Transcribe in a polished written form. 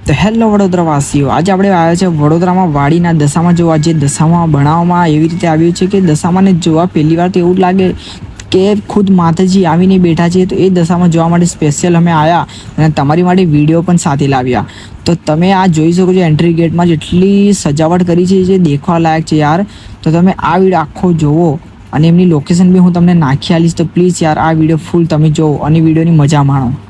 તો હેલો વડોદરાવાસીઓ, આજે આપણે આવ્યા છે વડોદરામાં વાડીના દશામાં જોવા. જે દશામાં બનાવવામાં એવી રીતે આવ્યું છે કે દશામાને જોવા પહેલી વાર તો એવું જ લાગે કે ખુદ માતાજી આવીને બેઠા છે. તો એ દશામાં જોવા માટે સ્પેશિયલ અમે આવ્યા અને તમારી માટે વિડીયો પણ સાથે લાવ્યા. તો તમે આ જોઈ શકો છો, એન્ટ્રી ગેટમાં જેટલી સજાવટ કરી છે જે દેખવા લાયક છે યાર. તો તમે આ વિડીયો આખો જોવો અને એમની લોકેશન બી હું તમને નાખી આવીશ. તો પ્લીઝ યાર આ વિડીયો ફૂલ તમે જોવો અને વિડીયોની મજા માણો.